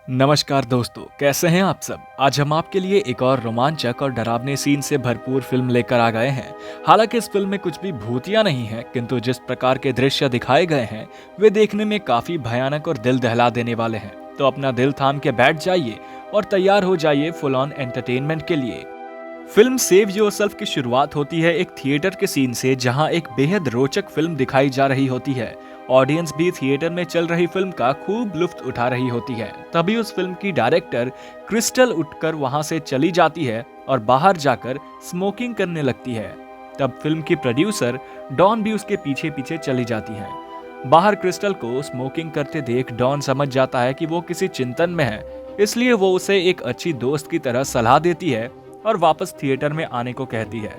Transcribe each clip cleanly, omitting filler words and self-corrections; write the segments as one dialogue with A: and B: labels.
A: नमस्कार दोस्तों, कैसे हैं आप सब। आज हम आपके लिए एक और रोमांचक और डरावने सीन से भरपूर फिल्म लेकर आ गए हैं। हालांकि इस फिल्म में कुछ भी भूतिया नहीं है, किंतु जिस प्रकार के दृश्य दिखाए गए हैं वे देखने में काफी भयानक और दिल दहला देने वाले हैं। तो अपना दिल थाम के बैठ जाइए और तैयार हो जाइए फुल ऑन एंटरटेनमेंट के लिए। फिल्म सेव योरसेल्फ की शुरुआत होती है एक थिएटर के सीन से, जहां एक बेहद रोचक फिल्म दिखाई जा रही होती है। ऑडियंस भी थिएटर में चल रही फिल्म का खूब लुत्फ उठा रही होती है। तभी उस फिल्म की डायरेक्टर क्रिस्टल उठकर वहां से चली जाती है और बाहर जाकर स्मोकिंग करने लगती है। तब फिल्म की प्रोड्यूसर डॉन भी उसके पीछे पीछे चली जाती है। बाहर क्रिस्टल को स्मोकिंग करते देख डॉन समझ जाता है कि वो किसी चिंतन में है, इसलिए वो उसे एक अच्छी दोस्त की तरह सलाह देती है और वापस थिएटर में आने को कहती है।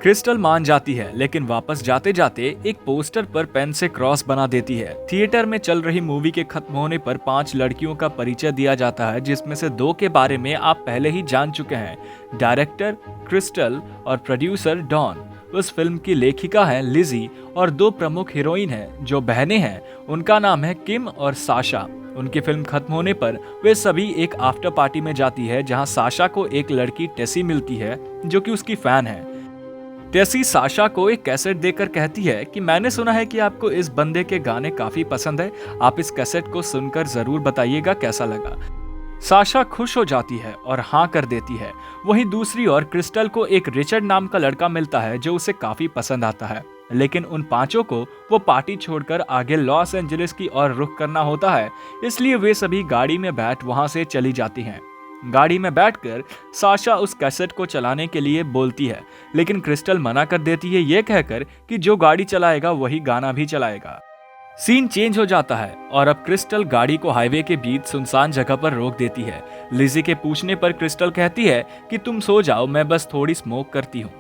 A: क्रिस्टल मान जाती है, लेकिन वापस जाते जाते एक पोस्टर पर पेन से क्रॉस बना देती है। थिएटर में चल रही मूवी के खत्म होने पर 5 लड़कियों का परिचय दिया जाता है, जिसमें से 2 के बारे में आप पहले ही जान चुके हैं, डायरेक्टर क्रिस्टल और प्रोड्यूसर डॉन। उस फिल्म की लेखिका है लिजी और 2 प्रमुख हीरोइन हैं जो बहनें हैं, उनका नाम है किम और साशा। उनकी फिल्म खत्म होने पर वे सभी एक आफ्टर पार्टी में जाती है, जहां साशा को एक लड़की टेसी मिलती है जो कि उसकी फैन है। टेसी साशा को एक कैसेट देकर कहती है कि मैंने सुना है कि आपको इस बंदे के गाने काफी पसंद है, आप इस कैसेट को सुनकर जरूर बताइएगा कैसा लगा। साशा खुश हो जाती है और हाँ कर देती है। वहीं दूसरी ओर क्रिस्टल को एक रिचर्ड नाम का लड़का मिलता है जो उसे काफी पसंद आता है, लेकिन उन 5 को वो पार्टी छोड़कर आगे लॉस एंजलिस की ओर रुख करना होता है, इसलिए वे सभी गाड़ी में बैठ वहां से चली जाती हैं। गाड़ी में बैठकर साशा उस कैसेट को चलाने के लिए बोलती है, लेकिन क्रिस्टल मना कर देती है, ये कहकर कि जो गाड़ी चलाएगा वही गाना भी चलाएगा। सीन चेंज हो जाता है और अब क्रिस्टल गाड़ी को हाईवे के बीच सुनसान जगह पर रोक देती है। लिजी के पूछने पर क्रिस्टल कहती है कि तुम सो जाओ, मैं बस थोड़ी स्मोक करती हूँ।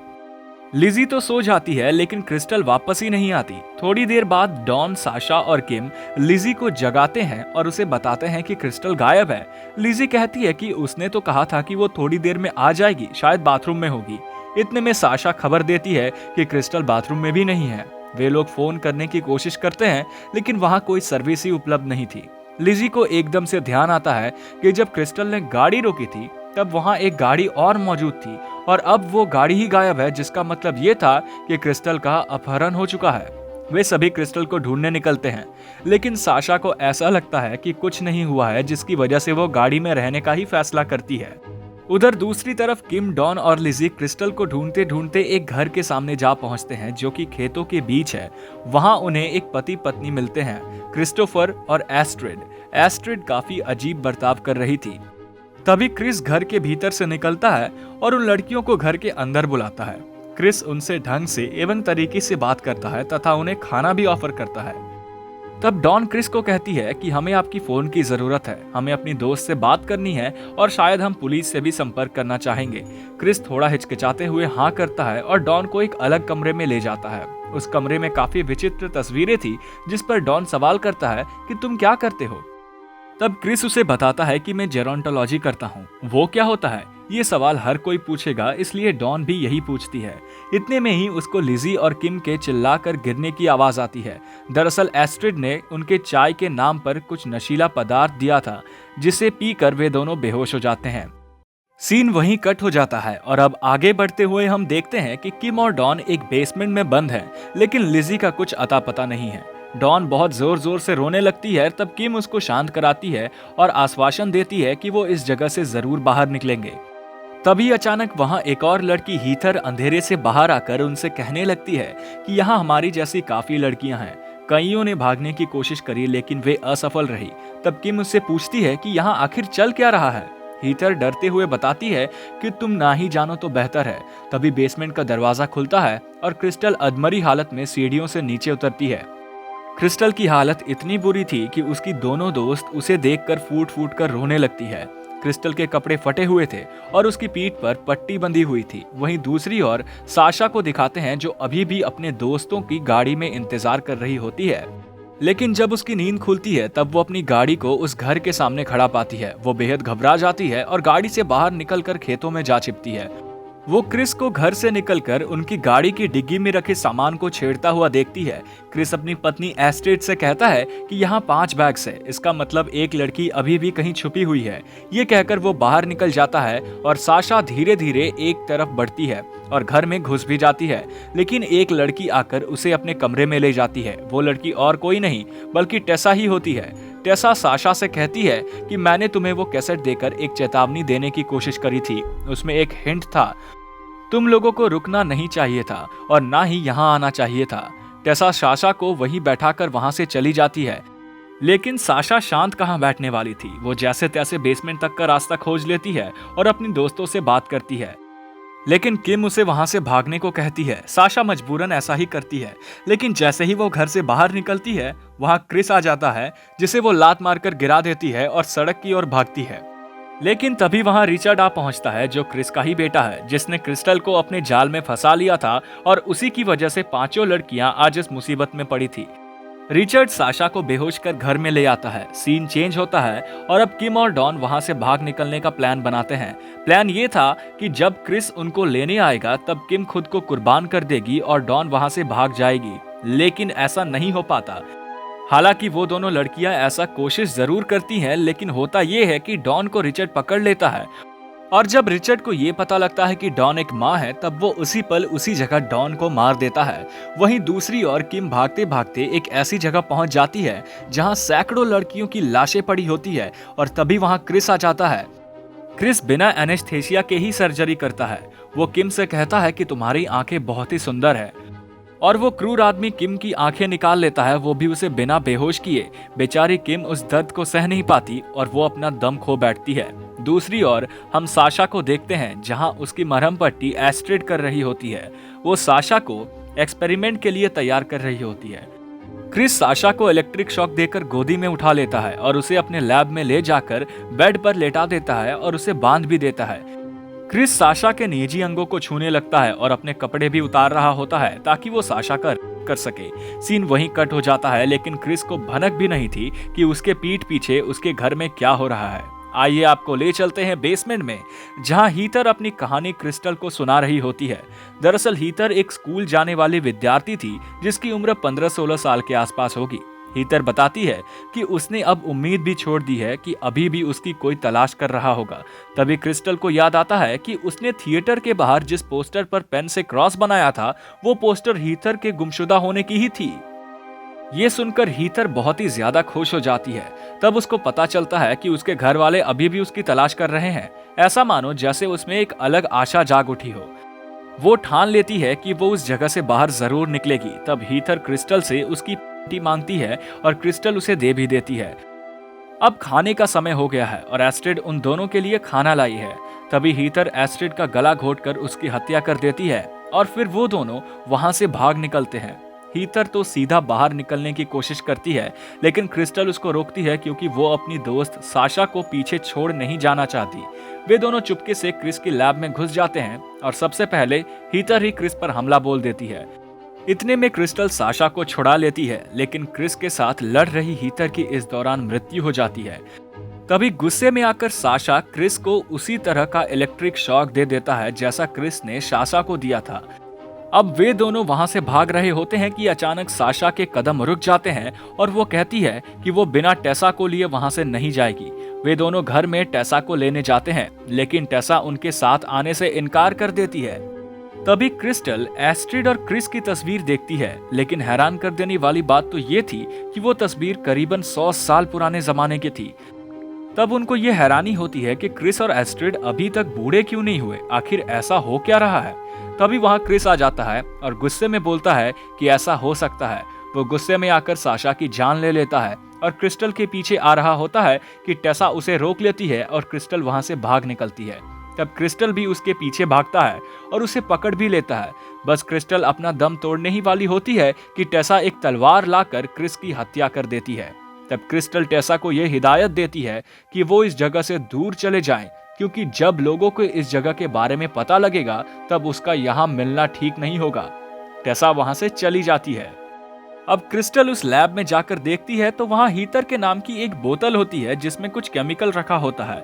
A: लिजी तो सो जाती है, लेकिन क्रिस्टल वापस ही नहीं आती। थोड़ी देर बाद डॉन, साशा और किम लिजी को जगाते हैं और उसे बताते हैं कि क्रिस्टल गायब है। लिजी कहती है कि उसने तो कहा था कि वो थोड़ी देर में आ जाएगी, शायद बाथरूम में होगी। इतने में साशा खबर देती है कि क्रिस्टल बाथरूम में भी नहीं है। वे लोग फोन करने की कोशिश करते हैं, लेकिन वहां कोई सर्विस ही उपलब्ध नहीं थी। लिजी को एकदम से ध्यान आता है कि जब क्रिस्टल ने गाड़ी रोकी थी तब वहां एक गाड़ी और मौजूद थी और अब वो गाड़ी ही गायब है, जिसका मतलब ये था कि क्रिस्टल का अपहरण हो चुका है। वे सभी क्रिस्टल को ढूंढने निकलते हैं, लेकिन साशा को ऐसा लगता है कि कुछ नहीं हुआ है, जिसकी वजह से वो गाड़ी में रहने का ही फैसला करती है। उधर दूसरी तरफ किम, डॉन और लिजी क्रिस्टल को ढूंढते ढूंढते एक घर के सामने जा पहुंचते हैं जो कि खेतों के बीच है। वहां उन्हें एक पति पत्नी मिलते हैं, क्रिस्टोफर और एस्ट्रिड। एस्ट्रिड काफी अजीब बर्ताव कर रही थी। तभी क्रिस घर के भीतर से निकलता है और उन लड़कियों को घर के अंदर बुलाता है। क्रिस उनसे ढंग से एवं तरीके से बात करता है तथा उन्हें खाना भी ऑफर करता है। तब डॉन क्रिस को कहती है कि हमें आपकी फोन की जरूरत है, हमें अपनी दोस्त से बात करनी है और शायद हम पुलिस से भी संपर्क करना चाहेंगे। क्रिस थोड़ा हिचकिचाते हुए हाँ करता है और डॉन को एक अलग कमरे में ले जाता है। उस कमरे में काफी विचित्र तस्वीरें थी, जिस पर डॉन सवाल करता है कि तुम क्या करते हो। तब क्रिस उसे बताता है कि मैं जेरोंटोलॉजी करता हूँ। वो क्या होता है, ये सवाल हर कोई पूछेगा, इसलिए डॉन भी यही पूछती है। इतने में ही उसको लिजी और किम के चिल्लाकर गिरने की आवाज आती है। दरअसल एस्ट्रिड ने उनके चाय के नाम पर कुछ नशीला पदार्थ दिया था, जिसे पीकर वे दोनों बेहोश हो जाते हैं। सीन वहीं कट हो जाता है और अब आगे बढ़ते हुए हम देखते हैं कि किम और डॉन एक बेसमेंट में बंद हैं, लेकिन लिजी का कुछ अता पता नहीं है। डॉन बहुत जोर जोर से रोने लगती है, तब किम उसको शांत कराती है और आश्वासन देती है कि वो इस जगह से जरूर बाहर निकलेंगे। तभी अचानक वहां एक और लड़की हीथर अंधेरे से बाहर आकर उनसे कहने लगती है कि यहाँ हमारी जैसी काफी लड़कियां हैं। कईयों ने भागने की कोशिश करी, लेकिन वे असफल रही। तब किम उससे पूछती है कि यहाँ आखिर चल क्या रहा है। हीथर डरते हुए बताती है कि तुम ना ही जानो तो बेहतर है। तभी बेसमेंट का दरवाजा खुलता है और क्रिस्टल अधमरी हालत में सीढ़ियों से नीचे उतरती है। क्रिस्टल की हालत इतनी बुरी थी कि उसकी दोनों दोस्त उसे देखकर फूट फूट कर रोने लगती है। क्रिस्टल के कपड़े फटे हुए थे और उसकी पीठ पर पट्टी बंधी हुई थी। वहीं दूसरी ओर साशा को दिखाते हैं, जो अभी भी अपने दोस्तों की गाड़ी में इंतजार कर रही होती है। लेकिन जब उसकी नींद खुलती है तब वो अपनी गाड़ी को उस घर के सामने खड़ा पाती है। वो बेहद घबरा जाती है और गाड़ी से बाहर निकलकर खेतों में जा छिपती है। वो क्रिस को घर से निकलकर उनकी गाड़ी की डिग्गी में रखे सामान को छेड़ता हुआ देखती है। क्रिस अपनी पत्नी एस्ट्रिड से कहता है कि यहाँ 5 बैग्स है, इसका मतलब एक लड़की अभी भी कहीं छुपी हुई है। ये कहकर वो बाहर निकल जाता है और साशा धीरे धीरे एक तरफ बढ़ती है और घर में घुस भी जाती है। लेकिन एक लड़की आकर उसे अपने कमरे में ले जाती है। वो लड़की और कोई नहीं बल्कि टेसा ही होती है। टेसा साशा से कहती है कि मैंने तुम्हें वो कैसेट देकर एक चेतावनी देने की कोशिश करी थी, उसमें एक हिंट था, तुम लोगों को रुकना नहीं चाहिए था और ना ही यहाँ आना चाहिए था। टेसा साशा को वहीं बैठाकर वहां से चली जाती है। लेकिन साशा शांत कहाँ बैठने वाली थी। वो जैसे तैसे बेसमेंट तक का रास्ता खोज लेती है और अपनी दोस्तों से बात करती है। लेकिन किम उसे वहां से भागने को कहती है। साशा मजबूरन ऐसा ही करती है। लेकिन जैसे ही वो घर से बाहर निकलती है, वहां क्रिस आ जाता है, जिसे वो लात मारकर गिरा देती है और सड़क की ओर भागती है। लेकिन तभी वहां रिचर्ड आ पहुंचता है, जो क्रिस का ही बेटा है, जिसने क्रिस्टल को अपने जाल में फंसा लिया था और उसी की वजह से 5 लड़कियां आज इस मुसीबत में पड़ी थी। रिचर्ड साशा को बेहोश कर घर में ले आता है। सीन चेंज होता है और अब किम और डॉन वहां से भाग निकलने का प्लान बनाते हैं। प्लान ये था कि जब क्रिस उनको लेने आएगा तब किम खुद को कुर्बान कर देगी और डॉन वहां से भाग जाएगी। लेकिन ऐसा नहीं हो पाता। हालांकि वो दोनों लड़कियां ऐसा कोशिश जरूर करती हैं, लेकिन होता ये है कि डॉन को रिचर्ड पकड़ लेता है और जब रिचर्ड को ये पता लगता है कि डॉन एक माँ है, तब वो उसी पल उसी जगह डॉन को मार देता है। वहीं दूसरी ओर किम भागते भागते एक ऐसी जगह पहुंच जाती है जहां सैकड़ों लड़कियों की लाशें पड़ी होती है और तभी वहां क्रिस आ जाता है। क्रिस बिना एनेस्थेसिया के ही सर्जरी करता है। वो किम से कहता है कि तुम्हारी आंखें बहुत ही सुंदर है और वो क्रूर आदमी किम की आंखें निकाल लेता है, वो भी उसे बिना बेहोश किए। बेचारी किम उस दर्द को सह नहीं पाती और वो अपना दम खो बैठती है। दूसरी ओर हम साशा को देखते हैं, जहां उसकी मरहम पट्टी एस्ट्रिड कर रही होती है। वो साशा को एक्सपेरिमेंट के लिए तैयार कर रही होती है। क्रिस साशा को इलेक्ट्रिक शॉक देकर गोदी में उठा लेता है और उसे अपने लैब में ले जाकर बेड पर लेटा देता है और उसे बांध भी देता है। क्रिस साशा के निजी अंगों को छूने लगता है और अपने कपड़े भी उतार रहा होता है ताकि वो साशा कर सके। सीन वहीं कट हो जाता है, लेकिन क्रिस को भनक भी नहीं थी कि उसके पीठ पीछे उसके घर में क्या हो रहा है। आइए आपको ले चलते हैं बेसमेंट में, जहां हीथर अपनी कहानी क्रिस्टल को सुना रही होती है। दरअसल हीथर एक स्कूल जाने वाली विद्यार्थी थी जिसकी उम्र 15-16 साल के आसपास होगी। हीथर बताती है कि उसने अब उम्मीद भी छोड़ दी है कि अभी भी उसकी कोई तलाश कर रहा होगा। तभी क्रिस्टल को याद आता है कि उसने थिएटर के बाहर जिस पोस्टर पर पेन से क्रॉस बनाया था, वो पोस्टर हीथर के गुमशुदा होने की ही थी। ये सुनकर हीथर बहुत ही ज्यादा खुश हो जाती है। तब उसको पता चलता है कि उसके घर वाले अभी भी उसकी तलाश कर रहे हैं। ऐसा मानो जैसे उसमें एक अलग आशा जाग उठी हो। वो ठान लेती है कि वो उस जगह से बाहर जरूर निकलेगी। तब हीथर क्रिस्टल से उसकी पार्टी मांगती है और क्रिस्टल उसे दे भी देती है। अब खाने का समय हो गया है और एस्ट्रिड उन दोनों के लिए खाना लाई है। तभी हीथर एस्ट्रिड का गला घोटकर उसकी हत्या कर देती है और फिर वो दोनों वहां से भाग निकलते हैं। हीथर तो सीधा बाहर निकलने की कोशिश करती है, लेकिन क्रिस्टल उसको रोकती है क्योंकि वो अपनी दोस्त साशा को पीछे छोड़ नहीं जाना चाहती। वे दोनों चुपके से क्रिस की लैब में घुस जाते हैं और सबसे पहले हीथर ही क्रिस पर हमला बोल देती है। इतने में क्रिस्टल साशा को छुड़ा लेती है, लेकिन क्रिस के साथ लड़ रही हीथर की इस दौरान मृत्यु हो जाती है। तभी गुस्से में आकर साशा क्रिस को उसी तरह का इलेक्ट्रिक शॉक दे देता है जैसा क्रिस ने साशा को दिया था। अब वे दोनों वहां से भाग रहे होते हैं कि अचानक साशा के कदम रुक जाते हैं और वो कहती है कि वो बिना टेसा को लिए वहां से नहीं जाएगी। वे दोनों घर में टेसा को लेने जाते हैं, लेकिन टेसा उनके साथ आने से इनकार कर देती है। तभी क्रिस्टल एस्ट्रिड और क्रिस की तस्वीर देखती है, लेकिन हैरान कर देने वाली बात तो ये थी कि वो तस्वीर करीबन 100 साल पुराने जमाने की थी। तब उनको ये हैरानी होती है कि क्रिस और एस्ट्रिड अभी तक बूढ़े क्यों नहीं हुए, आखिर ऐसा हो क्या रहा है। तभी वहां क्रिस आ जाता है और गुस्से में बोलता है कि ऐसा हो सकता है। वो गुस्से में आकर साशा की जान ले लेता है और क्रिस्टल के पीछे आ रहा होता है कि टेसा उसे रोक लेती है और क्रिस्टल वहां से भाग निकलती है। तब क्रिस्टल भी उसके पीछे भागता है और उसे पकड़ भी लेता है। बस क्रिस्टल अपना दम तोड़ने ही वाली होती है कि टेसा एक तलवार लाकर क्रिस की हत्या कर देती है। तब क्रिस्टल टेसा को यह हिदायत देती है कि वो इस जगह से दूर चले जाएं, क्योंकि जब लोगों को इस जगह के बारे में पता लगेगा तब उसका यहाँ मिलना ठीक नहीं होगा। टेसा वहां से चली जाती है। अब क्रिस्टल उस लैब में जाकर देखती है तो वहां हीथर के नाम की एक बोतल होती है जिसमें कुछ केमिकल रखा होता है।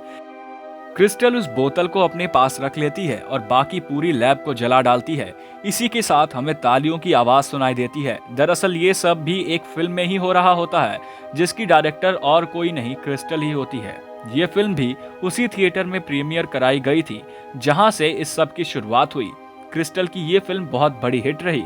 A: क्रिस्टल उस बोतल को अपने पास रख लेती है और बाकी पूरी लैब को जला डालती है। इसी के साथ हमें तालियों की आवाज सुनाई देती है। दरअसल ये सब भी एक फिल्म में ही हो रहा होता है, जिसकी डायरेक्टर और कोई नहीं क्रिस्टल ही होती है। ये फिल्म भी उसी थिएटर में प्रीमियर कराई गई थी जहां से इस सब की शुरुआत हुई। क्रिस्टल की ये फिल्म बहुत बड़ी हिट रही।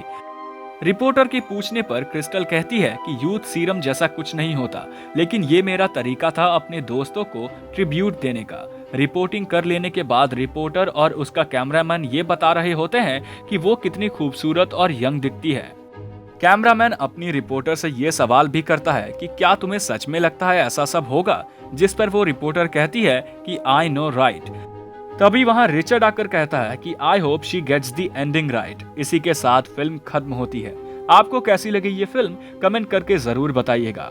A: रिपोर्टर के पूछने पर क्रिस्टल कहती है कि यूथ सीरम जैसा कुछ नहीं होता, लेकिन ये मेरा तरीका था अपने दोस्तों को ट्रिब्यूट देने का। रिपोर्टिंग कर लेने के बाद रिपोर्टर और उसका कैमरामैन ये बता रहे होते हैं कि वो कितनी खूबसूरत और यंग दिखती है। कैमरामैन अपनी रिपोर्टर से ये सवाल भी करता है कि क्या तुम्हें सच में लगता है ऐसा सब होगा, जिस पर वो रिपोर्टर कहती है कि आई नो राइट। तभी वहां रिचर्ड आकर कहता है कि I hope she gets the ending right. इसी के साथ फिल्म खत्म होती है। आपको कैसी लगी ये फिल्म कमेंट करके जरूर बताइएगा।